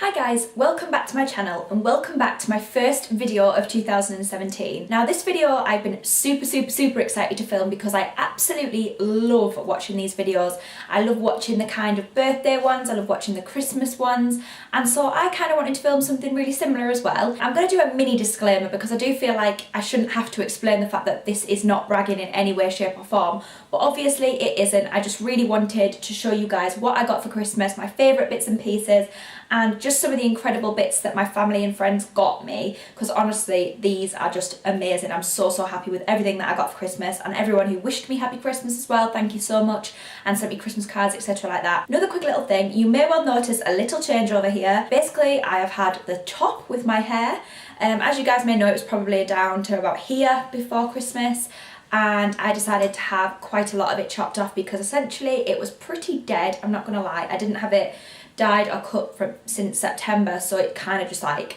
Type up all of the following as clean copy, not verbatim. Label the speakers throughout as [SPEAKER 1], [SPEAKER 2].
[SPEAKER 1] Hi guys, welcome back to my channel and welcome back to my first video of 2017. Now this video I've been super excited to film because I absolutely love watching these videos. I love watching the kind of birthday ones, I love watching the Christmas ones, and so I kind of wanted to film something really similar as well. I'm going to do a mini disclaimer because I do feel like I shouldn't have to explain the fact that this is not bragging in any way, shape or form, but obviously it isn't. I just really wanted to show you guys what I got for Christmas, my favourite bits and pieces, and just some of the incredible bits that my family and friends got me, because honestly these are just amazing. I'm so happy with everything that I got for Christmas, and everyone who wished me happy Christmas as well, thank you so much, and sent me Christmas cards, etc. like that. Another quick little thing, you may well notice a little change over here. Basically I have had the top with my hair, as you guys may know it was probably down to about here before Christmas, and I decided to have quite a lot of it chopped off because essentially it was pretty dead, I'm not gonna lie. I didn't have it dyed or cut since September, so it kind of just like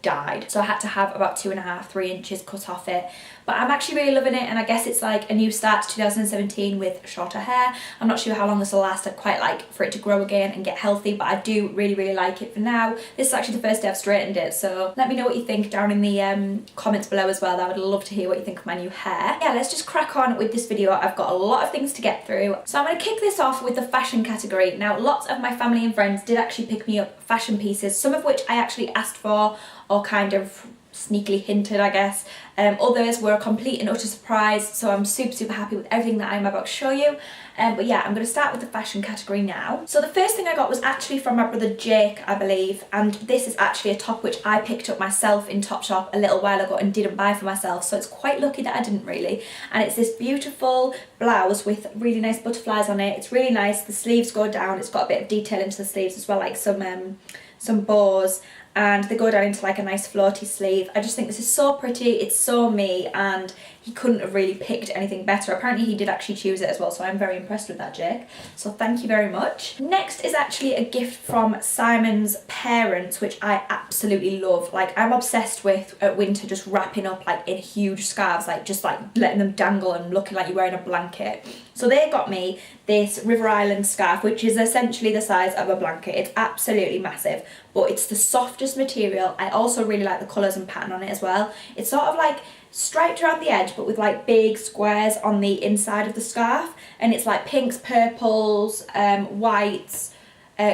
[SPEAKER 1] died. So I had to have about 2.5–3 inches cut off it. But I'm actually really loving it, and I guess it's like a new start to 2017 with shorter hair. I'm not sure how long this will last. I'd quite like for it to grow again and get healthy, but I do really like it for now. This is actually the first day I've straightened it, so let me know what you think down in the comments below as well. I would love to hear what you think of my new hair. Yeah, let's just crack on with this video. I've got a lot of things to get through. So I'm going to kick this off with the fashion category. Now, lots of my family and friends did actually pick me up fashion pieces, some of which I actually asked for or kind of sneakily hinted, I guess. Others were a complete and utter surprise, so I'm super happy with everything that I'm about to show you. But yeah, I'm going to start with the fashion category now. So the first thing I got was actually from my brother Jake, I believe, and this is actually a top which I picked up myself in Topshop a little while ago and didn't buy for myself, so it's quite lucky that I didn't really. And it's this beautiful blouse with really nice butterflies on it. It's really nice, the sleeves go down, it's got a bit of detail into the sleeves as well, like some bows, and they go down into like a nice floaty sleeve. I just think this is so pretty, it's so me, and he couldn't have really picked anything better. Apparently he did actually choose it as well, so I'm very impressed with that, Jake. So thank you very much. Next is actually a gift from Simon's parents, which I absolutely love. Like, I'm obsessed with at winter just wrapping up like in huge scarves, like just like letting them dangle and looking like you're wearing a blanket. So they got me this River Island scarf, which is essentially the size of a blanket. It's absolutely massive, but it's the softest material. I also really like the colours and pattern on it as well. It's sort of like striped around the edge, but with like big squares on the inside of the scarf, and it's like pinks, purples, whites,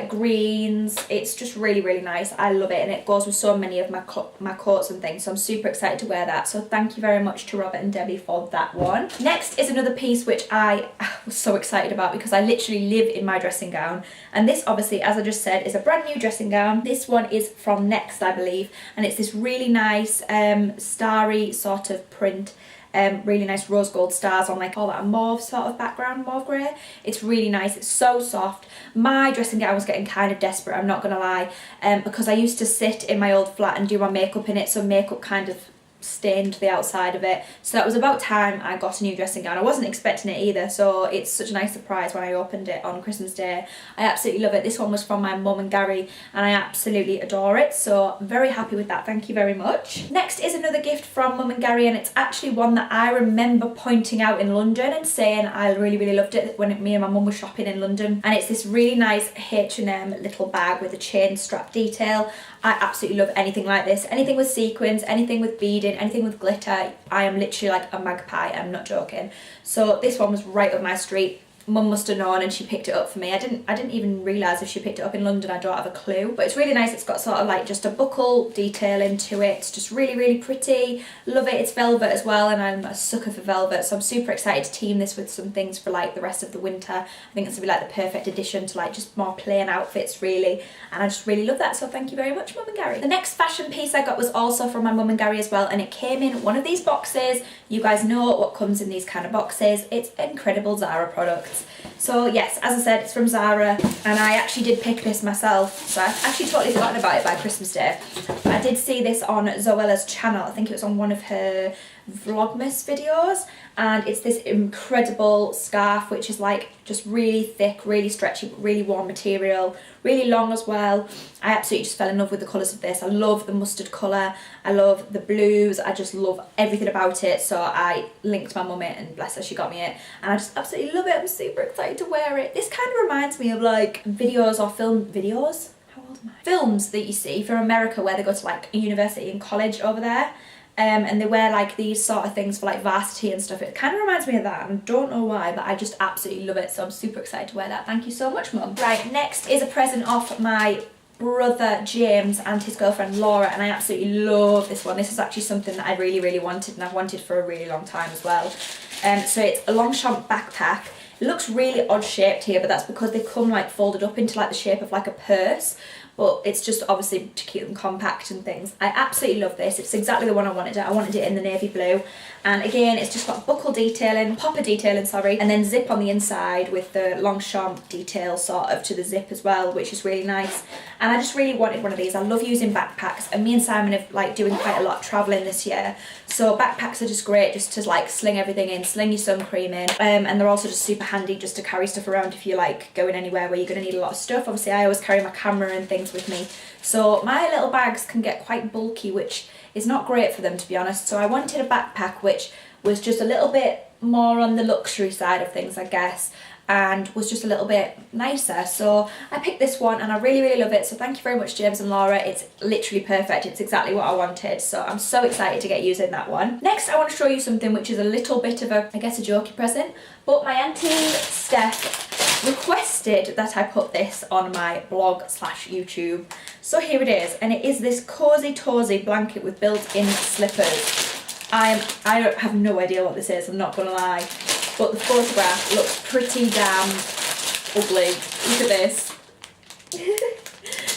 [SPEAKER 1] greens. It's just really nice. I love it, and it goes with so many of my coats and things, so I'm super excited to wear that. So thank you very much to Robert and Debbie for that one. Next is another piece which I was so excited about because I literally live in my dressing gown, and this obviously, as I just said, is a brand new dressing gown. This one is from Next, I believe, and it's this really nice starry sort of print. Really nice rose gold stars on like all that mauve sort of background, mauve grey. It's really nice, it's so soft. My dressing gown was getting kind of desperate, I'm not gonna lie, because I used to sit in my old flat and do my makeup in it, so makeup kind of stained the outside of it. So that was about time I got a new dressing gown. I wasn't expecting it either, so it's such a nice surprise when I opened it on Christmas Day. I absolutely love it. This one was from my mum and Gary, and I absolutely adore it, so I'm very happy with that. Thank you very much. Next is another gift from mum and Gary, and it's actually one that I remember pointing out in London and saying I really loved it when me and my mum were shopping in London. And it's this really nice H&M little bag with a chain strap detail. I absolutely love anything like this. Anything with sequins, anything with beading, anything with glitter. I am literally like a magpie, I'm not joking. So this one was right up my street. Mum must have known and she picked it up for me. I didn't even realise if she picked it up in London, I don't have a clue. But it's really nice. It's got sort of like just a buckle detail into it. It's just really pretty. Love it. It's velvet as well, and I'm a sucker for velvet, so I'm super excited to team this with some things for like the rest of the winter. I think it's gonna be like the perfect addition to like just more plain outfits really, and I just really love that, so thank you very much, Mum and Gary. The next fashion piece I got was also from my mum and Gary as well, and it came in one of these boxes. You guys know what comes in these kind of boxes. It's incredible Zara products. So yes, as I said, it's from Zara, and I actually did pick this myself, so I've actually totally forgotten about it by Christmas Day. But I did see this on Zoella's channel. I think it was on one of her Vlogmas videos, and it's this incredible scarf which is like just really thick, really stretchy, but really warm material, really long as well. I absolutely just fell in love with the colours of this. I love the mustard colour, I love the blues, I just love everything about it, so I linked my mum it, and bless her, she got me it, and I just absolutely love it. I'm super excited to wear it. This kind of reminds me of like videos or film videos. How old am I? films that you see from America where they go to like a university and college over there. And they wear like these sort of things for like varsity and stuff. It kind of reminds me of that, and I don't know why, but I just absolutely love it, so I'm super excited to wear that. Thank you so much, Mum. Right, next is a present off my brother James and his girlfriend Laura, and I absolutely love this one. This is actually something that I really wanted, and I've wanted for a really long time as well. So it's a Longchamp backpack. It looks really odd shaped here, but that's because they come like folded up into like the shape of like a purse. But it's just obviously to keep them compact and things. I absolutely love this. It's exactly the one I wanted. I wanted it in the navy blue. And again, it's just got buckle detailing, popper detailing, sorry, and then zip on the inside with the Longchamp detail sort of to the zip as well, which is really nice. And I just really wanted one of these. I love using backpacks, and me and Simon have like doing quite a lot of traveling this year. So backpacks are just great just to like sling everything in, sling your sun cream in. And they're also just super handy just to carry stuff around if you're like going anywhere where you're going to need a lot of stuff. Obviously, I always carry my camera and things with me, so my little bags can get quite bulky, which is not great for them, to be honest. So I wanted a backpack which was just a little bit more on the luxury side of things, I guess, and was just a little bit nicer. So I picked this one, and I really love it. So thank you very much, James and Laura. It's literally perfect. It's exactly what I wanted, so I'm so excited to get using that one. Next, I want to show you something which is a little bit of a, I guess, a jokey present, but my auntie Steph requested that I put this on my blog / YouTube. So here it is, and it is this cozy tozy blanket with built-in slippers. I have no idea what this is, I'm not gonna lie, but the photograph looks pretty damn ugly. Look at this.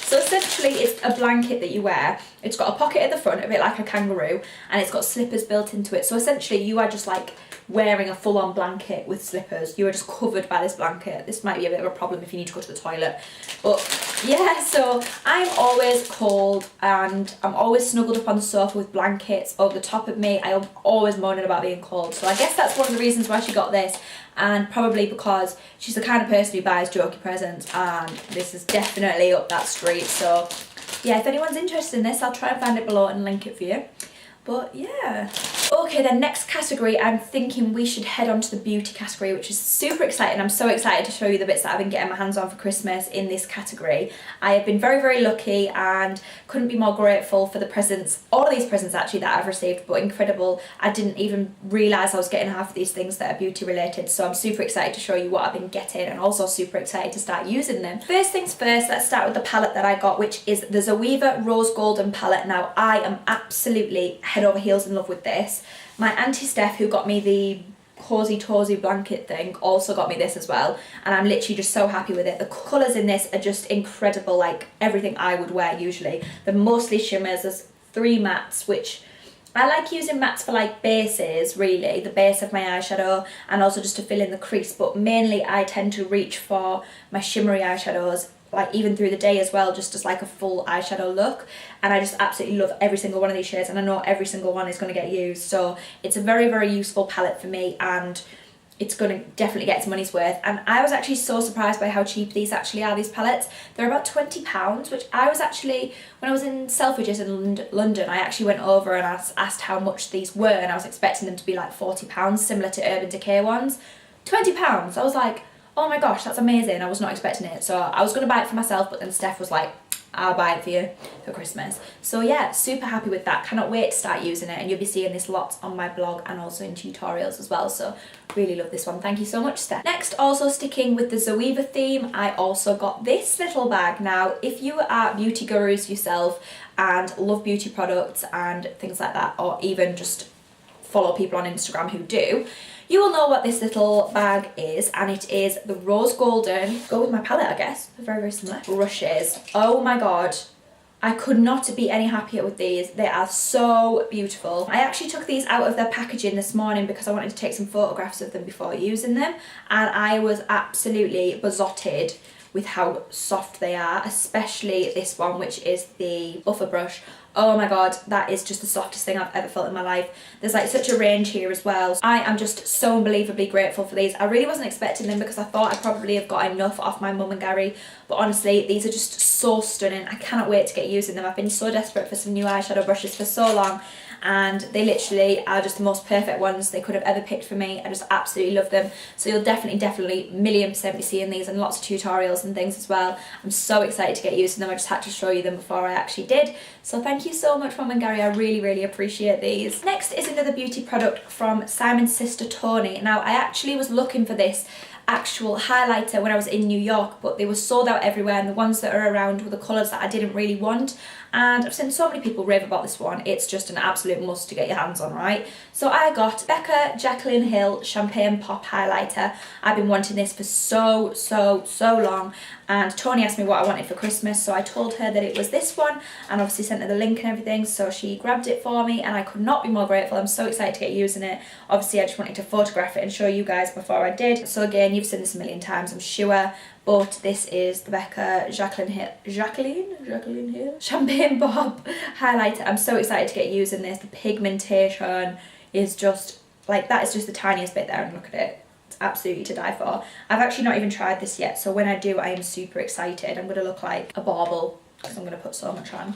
[SPEAKER 1] So essentially it's a blanket that you wear. It's got a pocket at the front, a bit like a kangaroo, and it's got slippers built into it. So essentially you are just like wearing a full-on blanket with slippers. You are just covered by this blanket. This might be a bit of a problem if you need to go to the toilet. But yeah, so I'm always cold, and I'm always snuggled up on the sofa with blankets over the top of me. I am always moaning about being cold. So I guess that's one of the reasons why she got this, and probably because she's the kind of person who buys jokey presents, and this is definitely up that street. So yeah, if anyone's interested in this, I'll try and find it below and link it for you. But yeah. Okay, then next category, I'm thinking we should head on to the beauty category, which is super exciting. I'm so excited to show you the bits that I've been getting my hands on for Christmas in this category. I have been very lucky and couldn't be more grateful for the presents, all of these presents actually that I've received, but incredible. I didn't even realise I was getting half of these things that are beauty related, so I'm super excited to show you what I've been getting, and also super excited to start using them. First things first, let's start with the palette that I got, which is the ZOEVA Rose Golden palette. Now, I am absolutely head over heels in love with this. My auntie Steph, who got me the cozy tozy blanket thing, also got me this as well, and I'm literally just so happy with it. The colours in this are just incredible, like everything I would wear usually. They're mostly shimmers. There's 3 mattes, which I like using mattes for like bases, really, the base of my eyeshadow, and also just to fill in the crease, but mainly I tend to reach for my shimmery eyeshadows, like even through the day as well, just as like a full eyeshadow look. And I just absolutely love every single one of these shades, and I know every single one is going to get used, so it's a very useful palette for me, and it's going to definitely get its money's worth. And I was actually so surprised by how cheap these actually are, these palettes. They're about £20, which I was actually, when I was in Selfridges in London, I actually went over and asked how much these were, and I was expecting them to be like £40, similar to Urban Decay ones. £20, I was like, oh my gosh, that's amazing. I was not expecting it. So I was going to buy it for myself, but then Steph was like, I'll buy it for you for Christmas. So yeah, super happy with that. Cannot wait to start using it, and you'll be seeing this lots on my blog and also in tutorials as well. So really love this one. Thank you so much, Steph. Next, also sticking with the ZOEVA theme, I also got this little bag. Now, if you are beauty gurus yourself and love beauty products and things like that, or even just follow people on Instagram who do, you will know what this little bag is, and it is the Rose Golden, go with my palette I guess, they're very similar, brushes. Oh my god, I could not be any happier with these. They are so beautiful. I actually took these out of their packaging this morning because I wanted to take some photographs of them before using them, and I was absolutely besotted with how soft they are, especially this one, which is the buffer brush. Oh my god, that is just the softest thing I've ever felt in my life. There's like such a range here as well. I am just so unbelievably grateful for these. I really wasn't expecting them because I thought I'd probably have got enough off my mum and Gary, but honestly, these are just so stunning. I cannot wait to get using them. I've been so desperate for some new eyeshadow brushes for so long, and they literally are just the most perfect ones they could have ever picked for me. I just absolutely love them. So you'll definitely million% be seeing these and lots of tutorials and things as well. I'm so excited to get using them. I just had to show you them before I actually did. So thank you so much, Mum and Gary. I really appreciate these. Next is another beauty product from Simon's sister Tony. Now I actually was looking for this actual highlighter when I was in New York, but they were sold out everywhere, and the ones that are around were the colours that I didn't really want. And I've seen so many people rave about this one. It's just an absolute must to get your hands on, right? So I got BECCA Jaclyn Hill Champagne Pop Highlighter. I've been wanting this for so long, and Tony asked me what I wanted for Christmas, so I told her that it was this one, and obviously sent her the link and everything, so she grabbed it for me, and I could not be more grateful. I'm so excited to get using it. Obviously I just wanted to photograph it and show you guys before I did. So again, you've seen this a million times, I'm sure, but this is the BECCA Jaclyn Hill Champagne Pop Highlighter. I'm so excited to get using this. The pigmentation is just, like, that is just the tiniest bit there, and look at it. It's absolutely to die for. I've actually not even tried this yet, so when I do, I am super excited. I'm going to look like a bauble because I'm going to put so much on.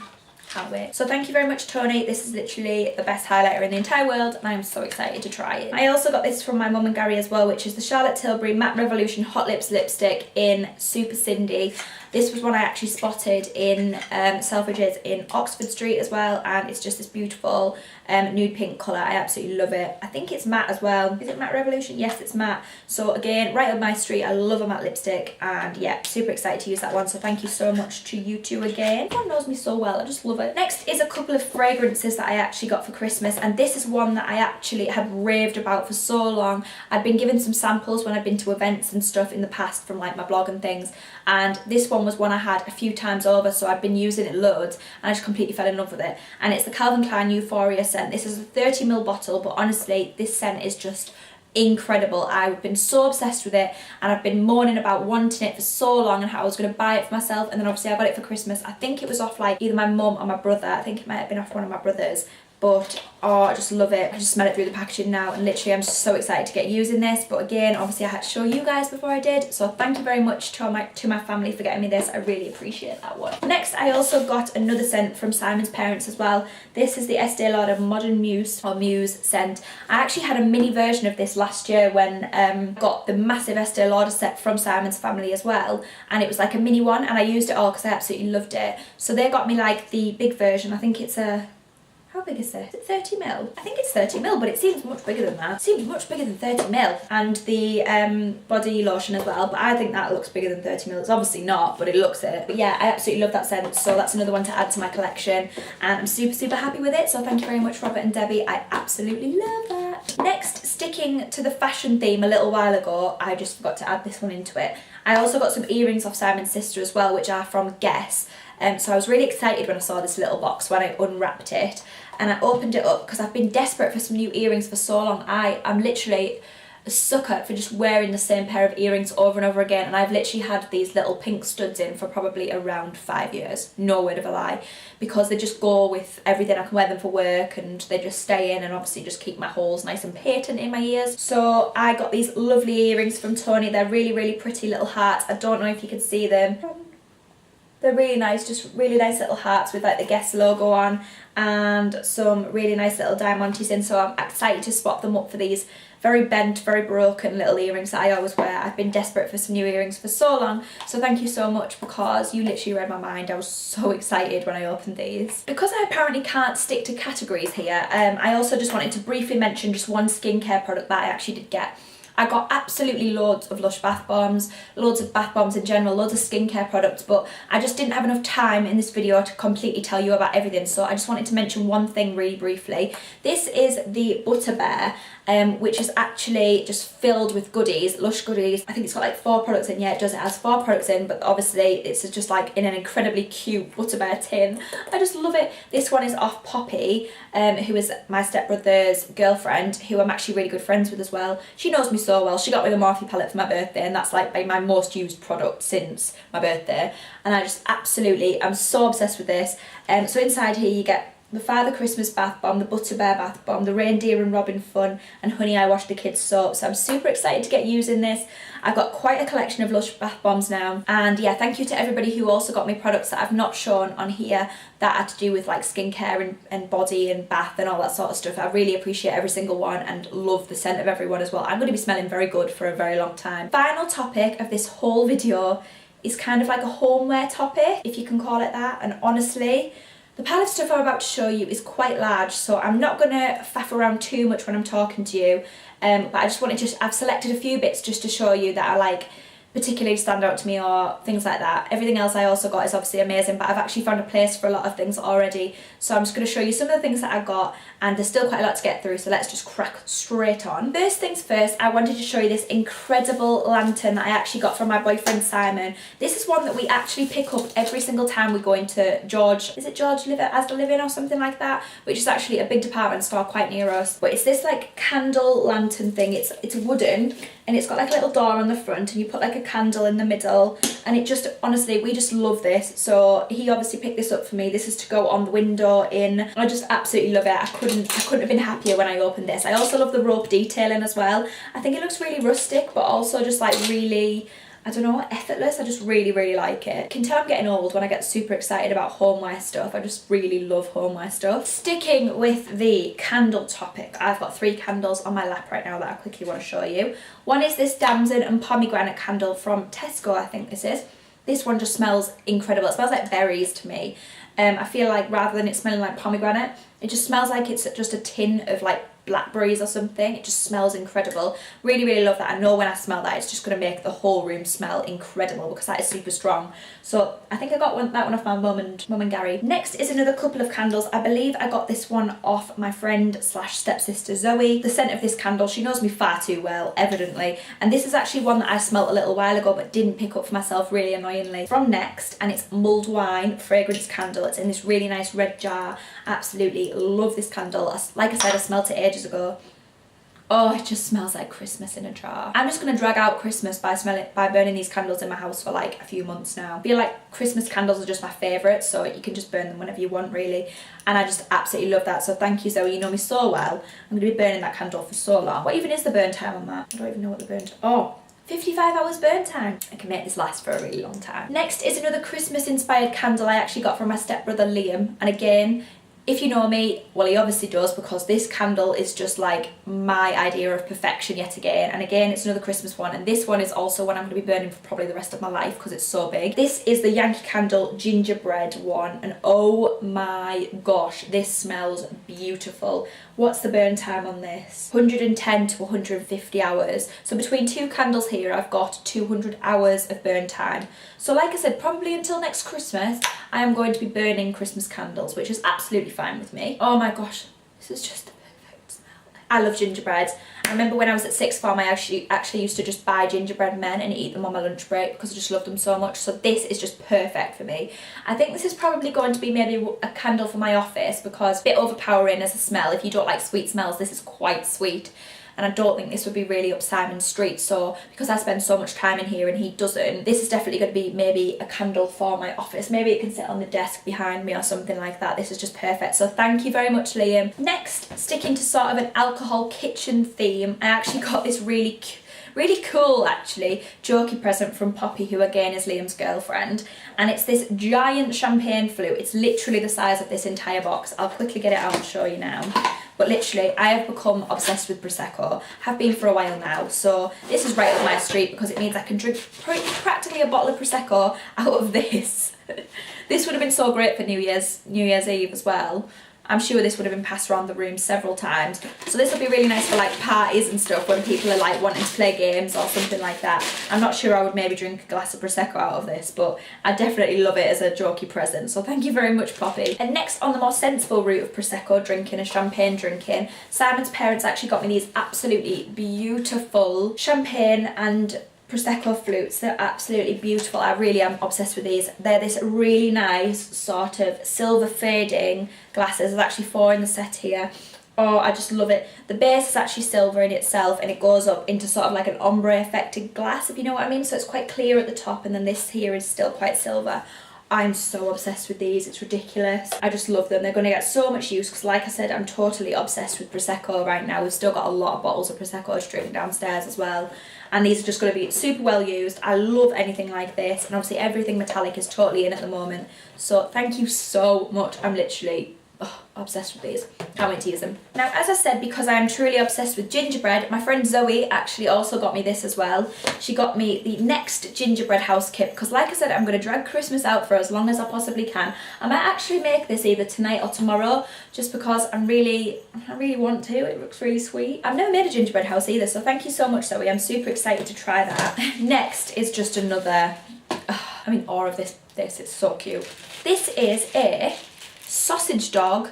[SPEAKER 1] Can't wait. So thank you very much, Tony. This is literally the best highlighter in the entire world, and I'm so excited to try it. I also got this from my mum and Gary as well, which is the Charlotte Tilbury Matte Revolution Hot Lips Lipstick in Super Cindy. This was one I actually spotted in Selfridges in Oxford Street as well, and it's just this beautiful nude pink colour. I absolutely love it. I think it's matte as well. Is it Matte Revolution? Yes, it's matte. So again, right up my street. I love a matte lipstick, and yeah, super excited to use that one. So thank you so much to you two again. Everyone knows me so well. I just love it. Next is a couple of fragrances that I actually got for Christmas, and this is one that I actually had raved about for so long. I'd been given some samples when I've been to events and stuff in the past from like my blog and things, and this one was one I had a few times over, so I've been using it loads, and I just completely fell in love with it. And it's the Calvin Klein Euphoria scent. This is a 30ml bottle, but honestly this scent is just incredible. I've been so obsessed with it, and I've been moaning about wanting it for so long and how I was going to buy it for myself, and then obviously I got it for Christmas. I think it was off like either my mum or my brother. I think it might have been off one of my brothers. But oh, I just love it. I just smell it through the packaging now, and literally I'm just so excited to get using this. But again, obviously I had to show you guys before I did, so thank you very much to my family for getting me this. I really appreciate that one. Next, I also got another scent from Simon's parents as well. This is the Estee Lauder Modern Muse or Muse scent. I actually had a mini version of this last year when got the massive Estee Lauder set from Simon's family as well, and it was like a mini one, and I used it all because I absolutely loved it. So they got me like the big version. I think it's a, how big is this? Is it 30ml? I think it's 30ml, but it seems much bigger than that. It seems much bigger than 30ml. And the body lotion as well, but I think that looks bigger than 30ml. It's obviously not, but it looks it. But yeah, I absolutely love that scent, so that's another one to add to my collection, and I'm super happy with it. So thank you very much, Robert and Debbie. I absolutely love that. Next, sticking to the fashion theme a little while ago, I just forgot to add this one into it. I also got some earrings off Simon's sister as well, which are from Guess. So I was really excited when I saw this little box when I unwrapped it, and I opened it up because I've been desperate for some new earrings for so long. I'm literally a sucker for just wearing the same pair of earrings over and over again, and I've literally had these little pink studs in for probably around 5 years, no word of a lie, because they just go with everything. I can wear them for work and they just stay in, and obviously just keep my holes nice and patent in my ears. So I got these lovely earrings from Tony. They're really pretty little hearts. I don't know if you can see them. They're really nice, just really nice little hearts with like the Guess logo on, and some really nice little diamantes in, so I'm excited to swap them up for these very bent, very broken little earrings that I always wear. I've been desperate for some new earrings for so long, so thank you so much, because you literally read my mind. I was so excited when I opened these. Because I apparently can't stick to categories here, I also just wanted to briefly mention just one skincare product that I actually did get. I got absolutely loads of Lush bath bombs, loads of bath bombs in general, loads of skincare products, but I just didn't have enough time in this video to completely tell you about everything, so I just wanted to mention one thing really briefly. This is the Butter Bear, which is actually just filled with goodies, Lush goodies. I think it's got like 4 products in. Yeah, it does. It has 4 products in, but obviously it's just like in an incredibly cute Butter Bear tin. I just love it. This one is off Poppy, who is my stepbrother's girlfriend, who I'm actually really good friends with as well. She knows me so well. She got me the Morphe palette for my birthday, and that's like my most used product since my birthday, and I just absolutely, I'm so obsessed with this. So inside here you get the Father Christmas bath bomb, the Butter Bear bath bomb, the Reindeer and Robin Fun, and Honey I Washed the Kids soap. So I'm super excited to get using this. I've got quite a collection of Lush bath bombs now. And yeah, thank you to everybody who also got me products that I've not shown on here that had to do with like skincare and body and bath and all that sort of stuff. I really appreciate every single one and love the scent of everyone as well. I'm going to be smelling very good for a very long time. Final topic of this whole video is kind of like a homeware topic, if you can call it that. And honestly, the palette of stuff I'm about to show you is quite large, so I'm not going to faff around too much when I'm talking to you. But I just wanted to, I've selected a few bits just to show you that are like particularly stand out to me or things like that. Everything else I also got is obviously amazing, but I've actually found a place for a lot of things already. So I'm just going to show you some of the things that I got, and there's still quite a lot to get through, so let's just crack straight on. First things first, I wanted to show you this incredible lantern that I actually got from my boyfriend Simon. This is one that we actually pick up every single time we go into George, is it George Asda Living or something like that, which is actually a big department store quite near us. But it's this like candle lantern thing. It's wooden, and it's got like a little door on the front, and you put like a candle in the middle, and it just, honestly, we just love this. So he obviously picked this up for me. This is to go on the window in. I just absolutely love it. I couldn't have been happier when I opened this. I also love the rope detailing as well. I think it looks really rustic, but also just like really, I don't know, effortless. I just really like it. You can tell I'm getting old when I get super excited about homeware stuff. I just really love homeware stuff. Sticking with the candle topic, I've got 3 candles on my lap right now that I quickly want to show you. One is this damson and pomegranate candle from Tesco, I think this is. This one just smells incredible. It smells like berries to me. I feel like rather than it smelling like pomegranate, it just smells like it's just a tin of like blackberries or something. It just smells incredible. Really love that. I know when I smell that, it's just going to make the whole room smell incredible because that is super strong. So I think I got that one off my mum and Gary. Next is another couple of candles. I believe I got this one off my friend slash stepsister Zoe. The scent of this candle, she knows me far too well, evidently. And this is actually one that I smelt a little while ago but didn't pick up for myself, really annoyingly. From Next, and it's mulled wine fragrance candle. It's in this really nice red jar. Absolutely love this candle. Like I said, I smelt it ages ago. Oh, it just smells like Christmas in a jar. I'm just going to drag out Christmas by burning these candles in my house for like a few months now. I feel like Christmas candles are just my favourite, so you can just burn them whenever you want, really. And I just absolutely love that. So thank you, Zoe. You know me so well. I'm going to be burning that candle for so long. What even is the burn time on that? I don't even know what the burn time. Oh, 55 hours burn time. I can make this last for a really long time. Next is another Christmas inspired candle I actually got from my stepbrother Liam. And again, if you know me, well, he obviously does, because this candle is just like my idea of perfection yet again. And again, it's another Christmas one, and this one is also one I'm going to be burning for probably the rest of my life because it's so big. This is the Yankee Candle gingerbread one, and oh my gosh, this smells beautiful. What's the burn time on this? 110 to 150 hours. So between 2 candles here, I've got 200 hours of burn time. So like I said, probably until next Christmas, I am going to be burning Christmas candles, which is absolutely fine with me. Oh my gosh, this is just the perfect smell. I love gingerbread. I remember when I was at sixth form, I actually used to just buy gingerbread men and eat them on my lunch break because I just loved them so much. So this is just perfect for me. I think this is probably going to be maybe a candle for my office because it's a bit overpowering as a smell. If you don't like sweet smells, this is quite sweet. And I don't think this would be really up Simon's street, so because I spend so much time in here and he doesn't, this is definitely going to be maybe a candle for my office. Maybe it can sit on the desk behind me or something like that. This is just perfect, so thank you very much, Liam. Next, sticking to sort of an alcohol kitchen theme, I actually got this really cool, actually, jokey present from Poppy, who again is Liam's girlfriend, and it's this giant champagne flute. It's literally the size of this entire box. I'll quickly get it out and show you now. But literally, I have become obsessed with Prosecco. Have been for a while now, so this is right up my street because it means I can drink practically a bottle of Prosecco out of this. This would have been so great for New Year's Eve as well. I'm sure this would have been passed around the room several times. So this will be really nice for like parties and stuff when people are like wanting to play games or something like that. I'm not sure I would maybe drink a glass of Prosecco out of this, but I definitely love it as a jokey present. So thank you very much, Poppy. And next, on the more sensible route of Prosecco drinking and champagne drinking, Simon's parents actually got me these absolutely beautiful champagne and Prosecco flutes. They're absolutely beautiful. I really am obsessed with these. They're this really nice sort of silver fading glasses. There's actually 4 in the set here. Oh, I just love it. The base is actually silver in itself, and it goes up into sort of like an ombre affected glass, if you know what I mean. So it's quite clear at the top, and then this here is still quite silver. I'm so obsessed with these, it's ridiculous. I just love them. They're going to get so much use because, like I said, I'm totally obsessed with Prosecco right now. We've still got a lot of bottles of Prosecco to drink downstairs as well. And these are just going to be super well used. I love anything like this. And obviously everything metallic is totally in at the moment. So thank you so much. I'm literally obsessed with these. Can't wait to use them. Now, as I said, because I am truly obsessed with gingerbread, my friend Zoe actually also got me this as well. She got me the next gingerbread house kit because, like I said, I'm going to drag Christmas out for as long as I possibly can. I might actually make this either tonight or tomorrow just because I really want to. It looks really sweet. I've never made a gingerbread house either, so thank you so much, Zoe. I'm super excited to try that. Next is just another, I'm in awe of this. It's so cute. This is a sausage dog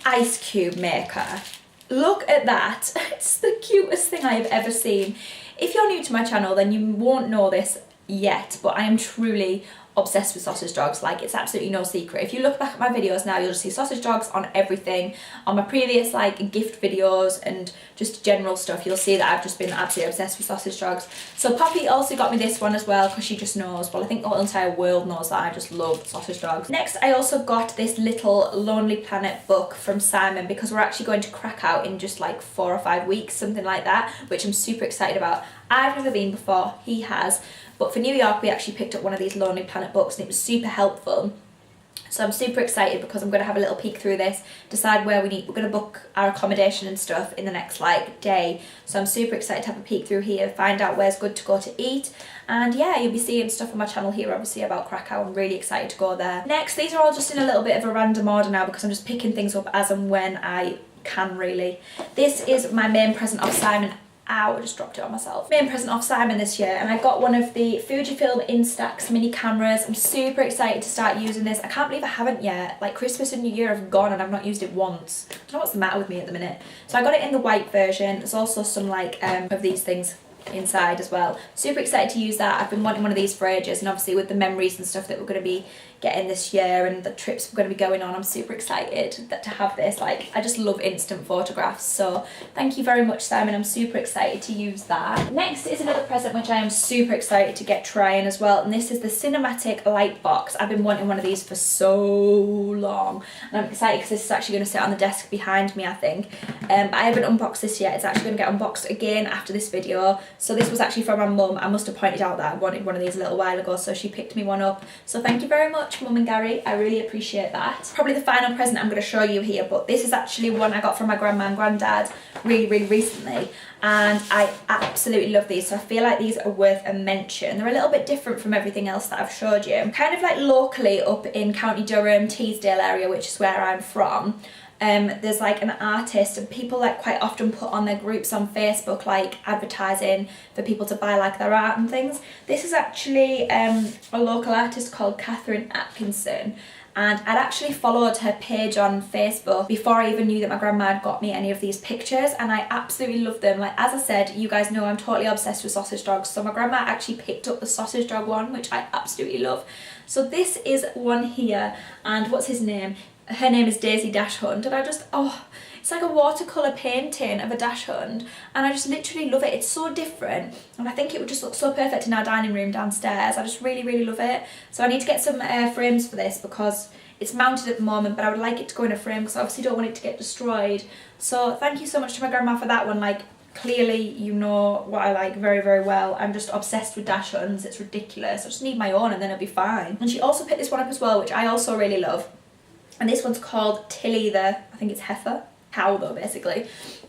[SPEAKER 1] ice cube maker. Look at that. It's the cutest thing I have ever seen. If you're new to my channel, then you won't know this yet, but I am truly obsessed with sausage dogs. Like, it's absolutely no secret. If you look back at my videos now, you'll just see sausage dogs on everything. On my previous like gift videos and just general stuff, you'll see that I've just been absolutely obsessed with sausage dogs. So Poppy also got me this one as well because she just knows. Well, I think the whole entire world knows that I just love sausage dogs. Next, I also got this little Lonely Planet book from Simon because we're actually going to Krakow in just like 4 or 5 weeks, something like that, which I'm super excited about. I've never been before, he has, but for New York we actually picked up one of these Lonely Planet books and it was super helpful. So I'm super excited because I'm going to have a little peek through this, decide where we're going to book our accommodation and stuff in the next like day. So I'm super excited to have a peek through here, find out where's good to go to eat. And yeah, you'll be seeing stuff on my channel here obviously about Krakow. I'm really excited to go there. Next, these are all just in a little bit of a random order now because I'm just picking things up as and when I can really. This is my main present off Simon. Ow, I just dropped it on myself. Main present off Simon this year, and I got one of the Fujifilm Instax mini cameras. I'm super excited to start using this. I can't believe I haven't yet. Like, Christmas and New Year have gone and I've not used it once. I don't know what's the matter with me at the minute. So I got it in the white version. There's also some like of these things inside as well. Super excited to use that. I've been wanting one of these for ages, and obviously with the memories and stuff that we're going to be getting this year and the trips we're going to be going on, I'm super excited to have this. Like, I just love instant photographs, so thank you very much, Simon. I'm super excited to use that. Next is another present which I am super excited to get trying as well, and this is the cinematic light box. I've been wanting one of these for so long, and I'm excited because this is actually going to sit on the desk behind me, I think. I haven't unboxed this yet. It's actually going to get unboxed again after this video. So this was actually from my mum. I must have pointed out that I wanted one of these a little while ago, so she picked me one up. So thank you very much, Mum and Gary. I really appreciate that. Probably the final present I'm going to show you here, but this is actually one I got from my grandma and granddad really recently, and I absolutely love these. So I feel like these are worth a mention. They're a little bit different from everything else that I've showed you. Kind of like locally up in County Durham, Teesdale area, which is where I'm from. There's like an artist, and people like quite often put on their groups on Facebook like advertising for people to buy like their art and things. This is actually a local artist called Catherine Atkinson, and I'd actually followed her page on Facebook before I even knew that my grandma had got me any of these pictures, and I absolutely love them. Like, as I said, you guys know I'm totally obsessed with sausage dogs, so my grandma actually picked up the sausage dog one, which I absolutely love. So this is one here, and what's his name? Her name is Daisy Dachshund, and I just, it's like a watercolour painting of a dachshund, and I just literally love it. It's so different, and I think it would just look so perfect in our dining room downstairs. I just really love it. So I need to get some frames for this because it's mounted at the moment, but I would like it to go in a frame because I obviously don't want it to get destroyed. So thank you so much to my grandma for that one. Like, clearly you know what I like very well. I'm just obsessed with dachshunds. It's ridiculous. I just need my own and then it'll be fine. And she also picked this one up as well, which I also really love. And this one's called Tilly the, I think it's heifer, cow though basically.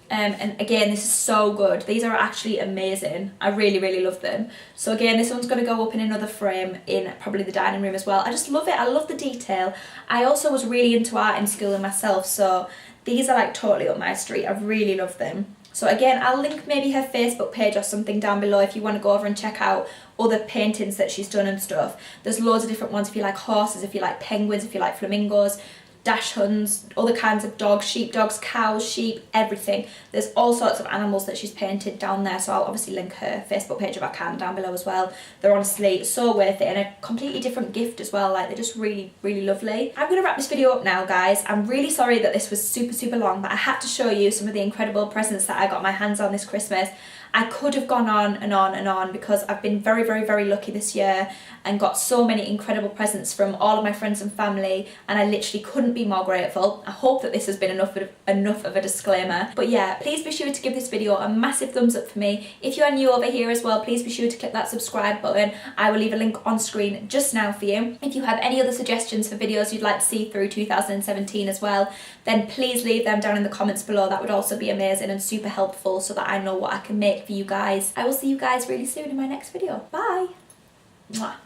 [SPEAKER 1] And again, this is so good. These are actually amazing. I really love them. So again, this one's going to go up in another frame in probably the dining room as well. I just love it. I love the detail. I also was really into art in school myself, so these are like totally up my street. I really love them. So again, I'll link maybe her Facebook page or something down below if you want to go over and check out other paintings that she's done and stuff. There's loads of different ones if you like horses, if you like penguins, if you like flamingos, dachshunds, other kinds of dogs, sheepdogs, cows, sheep, everything. There's all sorts of animals that she's painted down there, so I'll obviously link her Facebook page if I can down below as well. They're honestly so worth it, and a completely different gift as well. Like, they're just really lovely. I'm going to wrap this video up now, guys. I'm really sorry that this was super long, but I had to show you some of the incredible presents that I got my hands on this Christmas. I could have gone on and on and on because I've been very, very, very lucky this year and got so many incredible presents from all of my friends and family, and I literally couldn't be more grateful. I hope that this has been enough of a disclaimer. But yeah, please be sure to give this video a massive thumbs up for me. If you are new over here as well, please be sure to click that subscribe button. I will leave a link on screen just now for you. If you have any other suggestions for videos you'd like to see through 2017 as well, then please leave them down in the comments below. That would also be amazing and super helpful so that I know what I can make for you guys. I will see you guys really soon in my next video. Bye! Mwah.